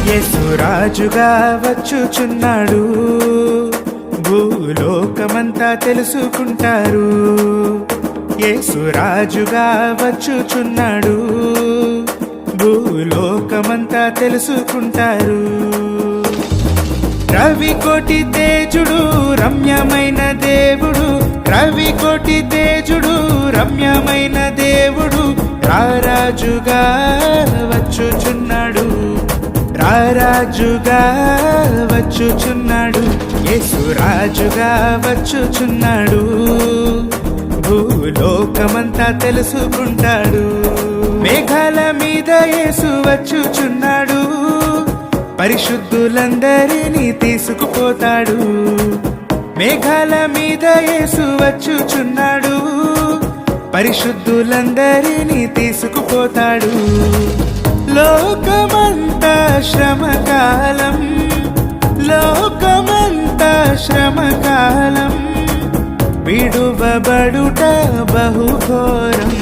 యేసు రాజుగా వచ్చుచున్నాడు, భూలోకమంతా తెలుసుకుంటారు. యేసు రాజుగా వచ్చుచున్నాడు, భూలోకమంతా తెలుసుకుంటారు. రవికోటి తేజుడు రమ్యమైన దేవుడు, రవికోటి తేజుడు రమ్యమైన దేవుడు రారాజుగా వచ్చుచున్నాడు, రారాజుగా వచ్చుచున్నాడు. యేసు రాజుగా వచ్చుచున్నాడు, భూలోకమంతా తెలుసుకుంటాడు. మేఘాల మీద యేసు వచ్చుచున్నాడు, పరిశుద్ధులందరినీ తీసుకుపోతాడు. మేఘాల మీద యేసు వచ్చుచున్నాడు, పరిశుద్ధులందరినీ తీసుకుపోతాడు. లోకమంతా శ్రమకాలం, లోకమంతా శ్రమకాలం, విడువబడుట బహుఘోరం.